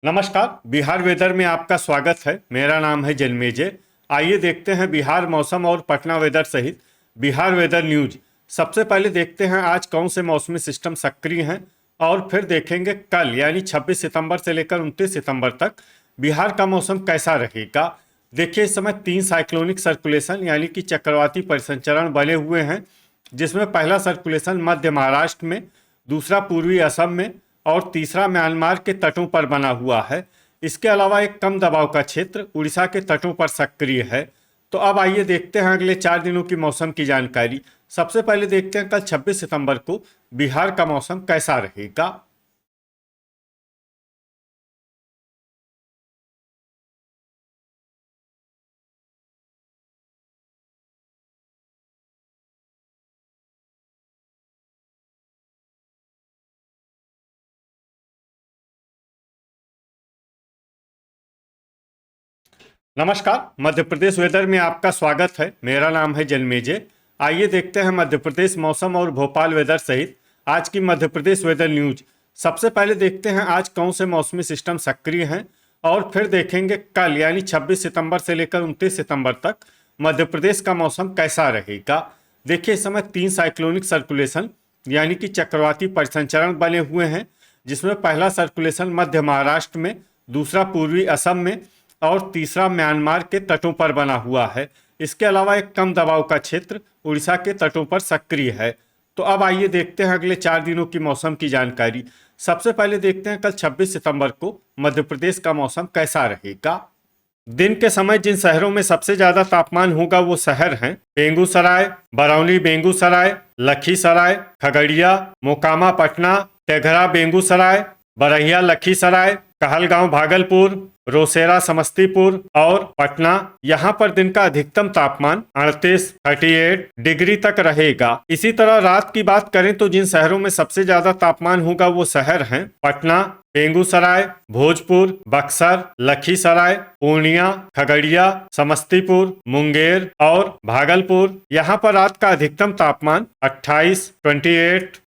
नमस्कार। बिहार वेदर में आपका स्वागत है। मेरा नाम है जन्मेजय। आइए देखते हैं बिहार मौसम और पटना वेदर सहित बिहार वेदर न्यूज। सबसे पहले देखते हैं आज कौन से मौसमी सिस्टम सक्रिय हैं और फिर देखेंगे कल यानी 26 सितंबर से लेकर 29 सितंबर तक बिहार का मौसम कैसा रहेगा। देखिए, इस समय 3 साइक्लोनिक सर्कुलेशन यानी कि चक्रवाती परिसंचरण बने हुए हैं, जिसमें पहला सर्कुलेशन मध्य महाराष्ट्र में, दूसरा पूर्वी असम में और तीसरा म्यांमार के तटों पर बना हुआ है। इसके अलावा एक कम दबाव का क्षेत्र उड़ीसा के तटों पर सक्रिय है। तो अब आइए देखते हैं अगले 4 दिनों की मौसम की जानकारी। सबसे पहले देखते हैं कल 26 सितंबर को बिहार का मौसम कैसा रहेगा। नमस्कार, मध्य प्रदेश वेदर में आपका स्वागत है। मेरा नाम है जन्मेजय। आइए देखते हैं मध्य प्रदेश मौसम और भोपाल वेदर सहित आज की मध्य प्रदेश वेदर न्यूज। सबसे पहले देखते हैं आज कौन से मौसमी सिस्टम सक्रिय हैं और फिर देखेंगे कल यानी 26 सितंबर से लेकर 29 सितंबर तक मध्य प्रदेश का मौसम कैसा रहेगा। देखिए, इस समय 3 साइक्लोनिक सर्कुलेशन यानी कि चक्रवाती परिसंचरण बने हुए हैं, जिसमें पहला सर्कुलेशन मध्य महाराष्ट्र में, दूसरा पूर्वी असम में और तीसरा म्यांमार के तटों पर बना हुआ है। इसके अलावा एक कम दबाव का क्षेत्र उड़ीसा के तटों पर सक्रिय है। तो अब आइए देखते हैं अगले 4 दिनों की मौसम की जानकारी। सबसे पहले देखते हैं कल 26 सितंबर को मध्य प्रदेश का मौसम कैसा रहेगा। दिन के समय जिन शहरों में सबसे ज्यादा तापमान होगा वो शहर हैं बेगूसराय, बरौनी बेगूसराय, लखीसराय, खगड़िया, मोकामा पटना, तेघरा बेगूसराय, बरहिया लखीसराय, कहलगांव भागलपुर, रोसेरा समस्तीपुर और पटना। यहाँ पर दिन का अधिकतम तापमान 38 डिग्री तक रहेगा। इसी तरह रात की बात करें तो जिन शहरों में सबसे ज्यादा तापमान होगा वो शहर हैं पटना, बेगूसराय, भोजपुर, बक्सर, लखीसराय, पूर्णिया, खगड़िया, समस्तीपुर, मुंगेर और भागलपुर। यहाँ पर रात का अधिकतम तापमान 28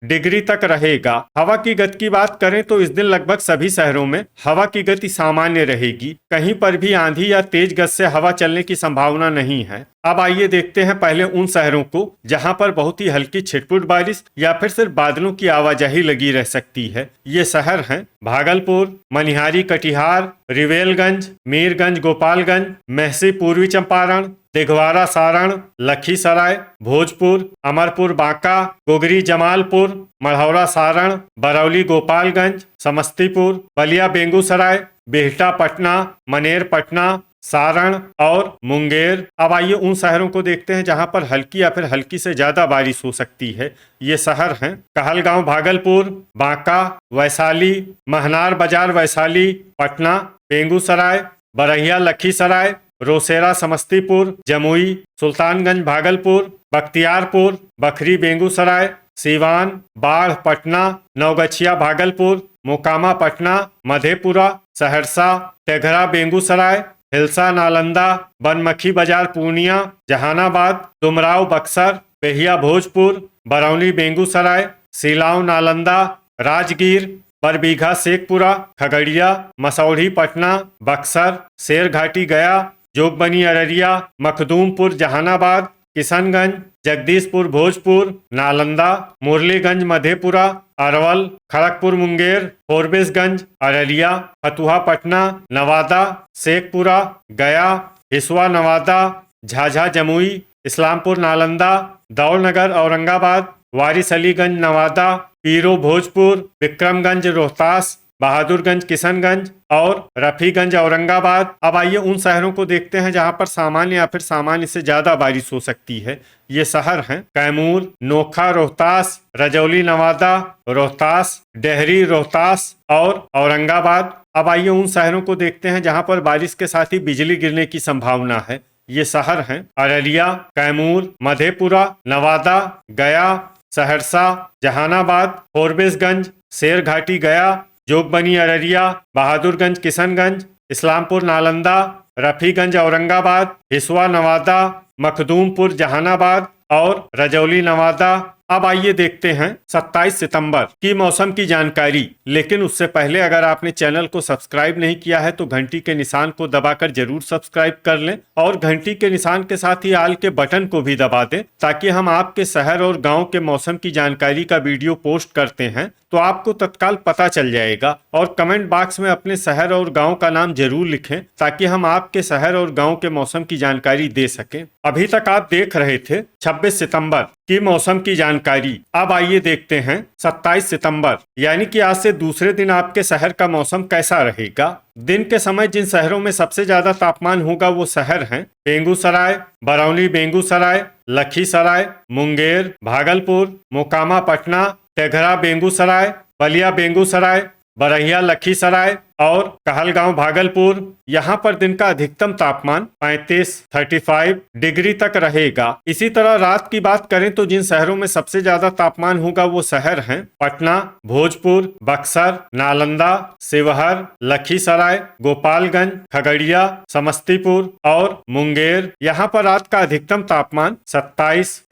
डिग्री तक रहेगा। हवा की गति की बात करें तो इस दिन लगभग सभी शहरों में हवा की गति सामान्य रहेगी। कहीं पर भी आंधी या तेज गति से हवा चलने की संभावना नहीं है। अब आइए देखते हैं पहले उन शहरों को जहां पर बहुत ही हल्की छिटपुट बारिश या फिर सिर्फ बादलों की आवाजाही लगी रह सकती है। ये शहर हैं भागलपुर, मनिहारी कटिहार, रिवेलगंज, मीरगंज गोपालगंज, मेहसी पूर्वी चंपारण, दिघवारा सारण, लखीसराय, भोजपुर, अमरपुर बांका, गोगरी जमालपुर, मढ़ौरा सारण, बरौली गोपालगंज, समस्तीपुर, बलिया बेगूसराय, बिहटा पटना, मनेर पटना, सारण और मुंगेर। अब आइए उन शहरों को देखते हैं जहां पर हल्की या फिर हल्की से ज्यादा बारिश हो सकती है। ये शहर हैं कहलगांव भागलपुर, बांका, वैशाली, महनार बाजार वैशाली, पटना, बेगूसराय, बरहिया लखीसराय, रोसेरा समस्तीपुर, जमुई, सुल्तानगंज भागलपुर, बख्तियारपुर, बखरी बेगूसराय, सीवान, बाढ़ पटना, नवगछिया भागलपुर, मोकामा पटना, मधेपुरा, सहरसा, तेघरा बेगूसराय, हिलसा नालंदा, बनमखी बाजार पूर्णिया, जहानाबाद, डुमराव बक्सर, बेहिया भोजपुर, बरौनी बेगूसराय, सिलाव नालंदा, राजगीर, बरबीघा शेखपुरा, खगड़िया, मसौढ़ी पटना, बक्सर, शेरघाटी गया, जोगबनी अररिया, मखदूमपुर जहानाबाद, किशनगंज, जगदीशपुर भोजपुर, नालंदा, मुरलीगंज मधेपुरा, अरवल, खड़गपुर मुंगेर, फोरबिसगंज अररिया, फतुहा पटना, नवादा, शेखपुरा, गया, हिसुआ नवादा, झाझा जमुई, इस्लामपुर नालंदा, दौलनगर औरंगाबाद, वारिस अलीगंज नवादा, पीरो भोजपुर, विक्रमगंज रोहतास, बहादुरगंज किशनगंज और रफीगंज औरंगाबाद। अब आइए उन शहरों को देखते हैं जहां पर सामान्य या फिर सामान्य से ज्यादा बारिश हो सकती है। ये शहर हैं कैमूर, नोखा रोहतास, रजौली नवादा, रोहतास, डेहरी रोहतास और औरंगाबाद। अब आइए उन शहरों को देखते हैं जहां पर बारिश के साथ ही बिजली गिरने की संभावना है। ये शहर हैं अररिया, कैमूर, मधेपुरा, नवादा, गया, सहरसा, जहानाबाद, फोरबिसगंज, शेरघाटी गया, जोगबनी अररिया, बहादुरगंज किशनगंज, इस्लामपुर नालंदा, रफीगंज औरंगाबाद, हिसुआ नवादा, मखदूमपुर जहानाबाद और रजौली नवादा। अब आइए देखते हैं 27 सितंबर की मौसम की जानकारी। लेकिन उससे पहले अगर आपने चैनल को सब्सक्राइब नहीं किया है तो घंटी के निशान को दबाकर जरूर सब्सक्राइब कर लें और घंटी के निशान के साथ ही आल के बटन को भी दबा दें, ताकि हम आपके शहर और गांव के मौसम की जानकारी का वीडियो पोस्ट करते हैं तो आपको तत्काल पता चल जाएगा। और कमेंट बॉक्स में अपने शहर और गांव का नाम जरूर लिखें, ताकि हम आपके शहर और गांव के मौसम की जानकारी दे सकें। अभी तक आप देख रहे थे 26 सितंबर की मौसम की जानकारी। अब आइए देखते हैं 27 सितंबर यानी कि आज से दूसरे दिन आपके शहर का मौसम कैसा रहेगा। दिन के समय जिन शहरों में सबसे ज्यादा तापमान होगा वो शहर हैं बेगूसराय, बरौनी बेगूसराय, लखीसराय, मुंगेर, भागलपुर, मोकामा पटना, टेघरा बेगूसराय, बलिया बेगूसराय, बरहिया लखीसराय और कहलगांव भागलपुर। यहाँ पर दिन का अधिकतम तापमान 35 डिग्री तक रहेगा। इसी तरह रात की बात करें तो जिन शहरों में सबसे ज्यादा तापमान होगा वो शहर हैं पटना, भोजपुर, बक्सर, नालंदा, शिवहर, लखीसराय, गोपालगंज, खगड़िया, समस्तीपुर और मुंगेर। यहाँ पर रात का अधिकतम तापमान 27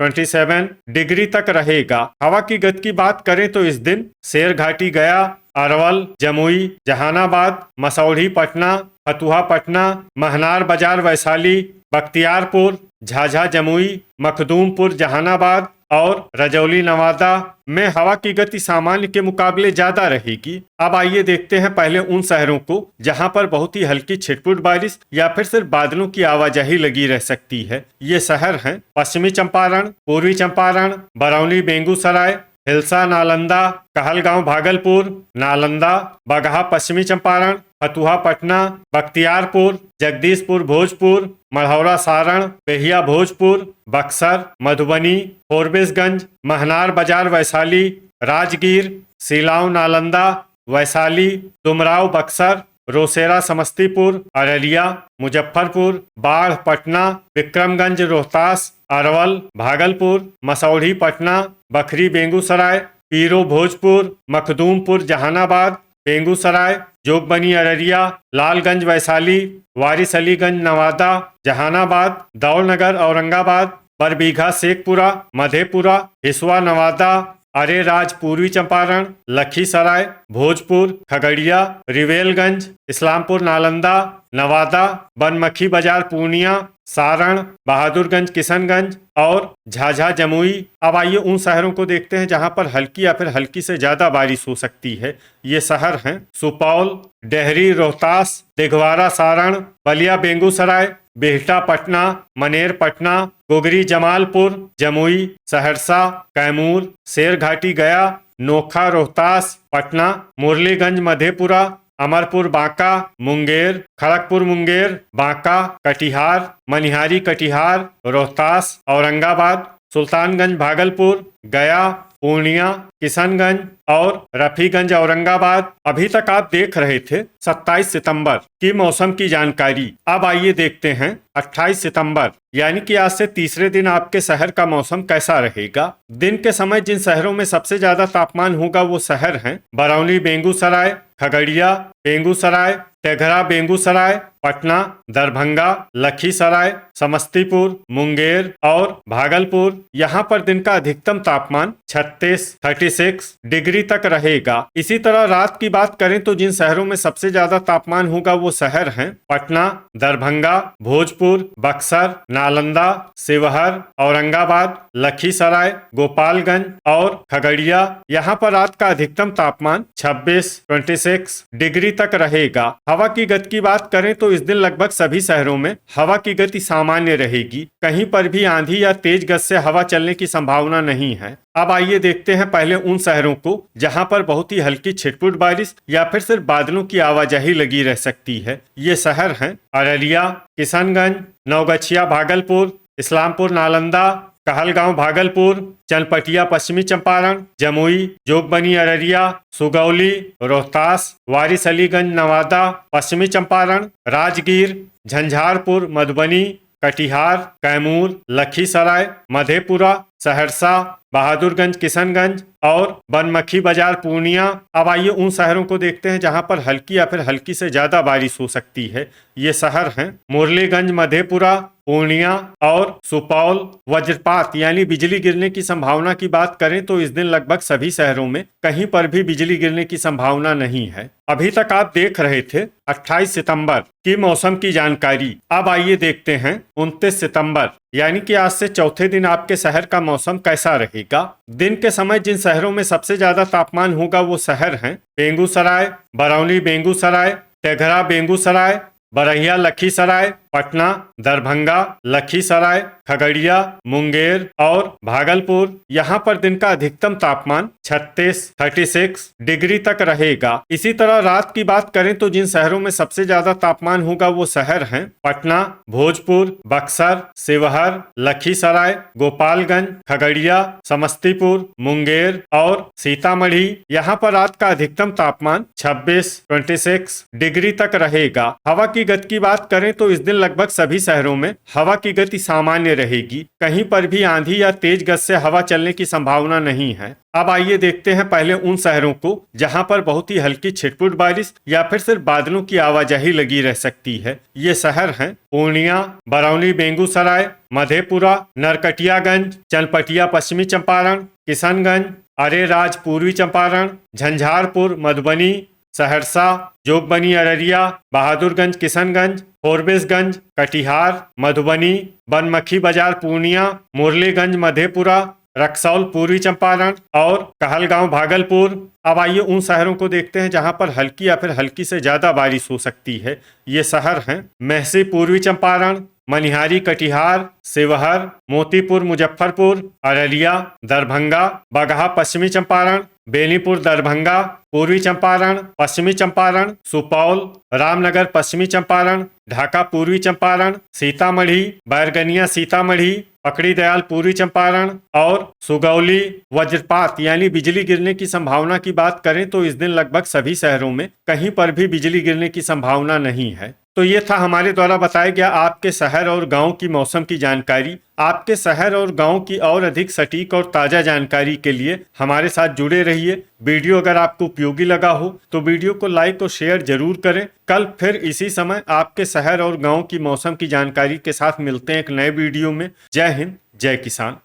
डिग्री तक रहेगा। हवा की गति की बात करें तो इस दिन शेरघाटी गया, अरवल, जमुई, जहानाबाद, मसौढ़ी पटना, फतुहा पटना, महनार बाजार वैशाली, बख्तियारपुर, झाझा जमुई, मखदूमपुर जहानाबाद और रजौली नवादा में हवा की गति सामान्य के मुकाबले ज्यादा रहेगी। अब आइए देखते हैं पहले उन शहरों को जहां पर बहुत ही हल्की छिटपुट बारिश या फिर सिर्फ बादलों की आवाजाही लगी रह सकती है। ये शहर हैं पश्चिमी चंपारण, पूर्वी चंपारण, बरौनी बेगूसराय, हिलसा नालंदा, कहलगांव भागलपुर, नालंदा, बगहा पश्चिमी चंपारण, फतुहा पटना, बख्तियारपुर, जगदीशपुर भोजपुर, मढ़ौरा सारण, बेहिया भोजपुर, बक्सर, मधुबनी, फोरबिसगंज, महनार बाजार वैशाली, राजगीर, सिलाव नालंदा, वैशाली, डुमराव बक्सर, रोसेरा समस्तीपुर, अररिया, मुजफ्फरपुर, बाढ़ पटना, विक्रमगंज रोहतास, अरवल, भागलपुर, मसौढ़ी पटना, बखरी बेगूसराय, पीरो भोजपुर, मखदूमपुर जहानाबाद, बेगूसराय, जोगबनी अररिया, लालगंज वैशाली, वारिस अलीगंज नवादा, जहानाबाद, दौलनगर औरंगाबाद, बरबीघा शेखपुरा, मधेपुरा, हिसुआ नवादा, अरेराज पूर्वी चंपारण, लखीसराय, भोजपुर, खगड़िया, रिवेलगंज, इस्लामपुर नालंदा, नवादा, बनमखी बाजार पूर्णिया, सारण, बहादुरगंज किशनगंज और झाझा जमुई। अब आइए उन शहरों को देखते हैं जहां पर हल्की या फिर हल्की से ज्यादा बारिश हो सकती है। ये शहर हैं सुपौल, डेहरी रोहतास, दिघवारा सारण, बलिया बेगूसराय, बिहटा पटना, मनेर पटना, गोगरी जमालपुर, जमुई, सहरसा, कैमूर, शेरघाटी गया, नोखा रोहतास, पटना, मुरलीगंज मधेपुरा, अमरपुर बांका, मुंगेर, खड़गपुर मुंगेर, बांका, कटिहार, मनिहारी कटिहार, रोहतास, औरंगाबाद, सुल्तानगंज भागलपुर, गया, पूर्णिया, किशनगंज और रफीगंज औरंगाबाद। अभी तक आप देख रहे थे 27 सितंबर की मौसम की जानकारी। अब आइए देखते हैं 28 सितंबर यानी कि आज से तीसरे दिन आपके शहर का मौसम कैसा रहेगा। दिन के समय जिन शहरों में सबसे ज्यादा तापमान होगा वो शहर हैं बरौनी बेगूसराय, खगड़िया बेगूसराय, टेघरा बेगूसराय, पटना, दरभंगा, लखीसराय, समस्तीपुर, मुंगेर और भागलपुर। यहाँ पर दिन का अधिकतम तापमान 36 डिग्री तक रहेगा। इसी तरह रात की बात करें तो जिन शहरों में सबसे ज्यादा तापमान होगा वो शहर हैं पटना, दरभंगा, भोजपुर, बक्सर, नालंदा, शिवहर, औरंगाबाद, लखीसराय, गोपालगंज और खगड़िया। यहाँ पर रात का अधिकतम तापमान 26 डिग्री तक रहेगा। हवा की गति की बात करें तो इस दिन लगभग सभी शहरों में हवा की गति सामान्य रहेगी। कहीं पर भी आंधी या तेज गति से हवा चलने की संभावना नहीं है। अब आइए देखते हैं पहले उन शहरों को जहां पर बहुत ही हल्की छिटपुट बारिश या फिर सिर्फ बादलों की आवाजाही लगी रह सकती है। ये शहर हैं अररिया, किशनगंज, नवगछिया भागलपुर, इस्लामपुर नालंदा, कहलगांव भागलपुर, चनपटिया पश्चिमी चंपारण, जमुई, जोगबनी अररिया, सुगौली, रोहतास, वारिस अलीगंज नवादा, पश्चिमी चंपारण, राजगीर, झंझारपुर, मधुबनी, कटिहार, कैमूर, लखीसराय, मधेपुरा, सहरसा, बहादुरगंज किशनगंज और बनमखी बाजार पूर्णिया। अब आइए उन शहरों को देखते हैं जहां पर हल्की या फिर हल्की से ज्यादा बारिश हो सकती है। ये शहर हैं मुरलीगंज, मधेपुरा, पूर्णिया और सुपौल। वज्रपात यानी बिजली गिरने की संभावना की बात करें तो इस दिन लगभग सभी शहरों में कहीं पर भी बिजली गिरने की संभावना नहीं है। अभी तक आप देख रहे थे 28 सितंबर की मौसम की जानकारी। अब आइए देखते हैं 29 सितंबर यानी कि आज से चौथे दिन आपके शहर का मौसम कैसा रहेगा। दिन के समय जिन शहरों में सबसे ज्यादा तापमान होगा वो शहर हैं बेगूसराय, बरौनी बेगूसराय, टेघरा बेगूसराय, बरहिया लखीसराय, पटना, दरभंगा, लखीसराय, खगड़िया, मुंगेर और भागलपुर। यहाँ पर दिन का अधिकतम तापमान 36 डिग्री तक रहेगा। इसी तरह रात की बात करें तो जिन शहरों में सबसे ज्यादा तापमान होगा वो शहर हैं पटना, भोजपुर, बक्सर, शिवहर, लखीसराय, गोपालगंज, खगड़िया, समस्तीपुर, मुंगेर और सीतामढ़ी। यहाँ पर रात का अधिकतम तापमान 26 डिग्री तक रहेगा। हवा की गति की बात करें तो इस दिन लगभग सभी शहरों में हवा की गति सामान्य रहेगी। कहीं पर भी आंधी या तेज गति से हवा चलने की संभावना नहीं है। अब आइए देखते हैं पहले उन शहरों को जहां पर बहुत ही हल्की छिटपुट बारिश या फिर सिर्फ बादलों की आवाजाही लगी रह सकती है। ये शहर हैं पूर्णिया, बरौनी बेगूसराय, मधेपुरा, नरकटियागंज, चनपटिया पश्चिमी चंपारण, किशनगंज, अरेराज पूर्वी चंपारण, झंझारपुर मधुबनी, सहरसा, जोगबनी अररिया, बहादुरगंज किशनगंज, फोरबिसगंज कटिहार मधुबनी, बनमखी बाजार पूर्णिया, मुरलीगंज मधेपुरा, रक्सौल पूर्वी चंपारण और कहलगांव भागलपुर। अब आइए उन शहरों को देखते हैं जहां पर हल्की या फिर हल्की से ज्यादा बारिश हो सकती है। ये शहर हैं मेहसी पूर्वी चंपारण, मनिहारी कटिहार, शिवहर, मोतीपुर मुजफ्फरपुर, अररिया, दरभंगा, बगहा पश्चिमी चंपारण, बेनीपुर दरभंगा पूर्वी चंपारण, पश्चिमी चंपारण, सुपौल, रामनगर पश्चिमी चंपारण, ढाका पूर्वी चंपारण, सीतामढ़ी, बैरगनिया सीतामढ़ी, पकड़ी दयाल पूर्वी चंपारण और सुगौली। वज्रपात यानी बिजली गिरने की संभावना की बात करें तो इस दिन लगभग सभी शहरों में कहीं पर भी बिजली गिरने की संभावना नहीं है। तो ये था हमारे द्वारा बताया गया आपके शहर और गांव की मौसम की जानकारी। आपके शहर और गांव की और अधिक सटीक और ताज़ा जानकारी के लिए हमारे साथ जुड़े रहिए। वीडियो अगर आपको उपयोगी लगा हो तो वीडियो को लाइक और शेयर जरूर करें। कल फिर इसी समय आपके शहर और गांव की मौसम की जानकारी के साथ मिलते हैं एक नए वीडियो में। जय हिंद, जय किसान।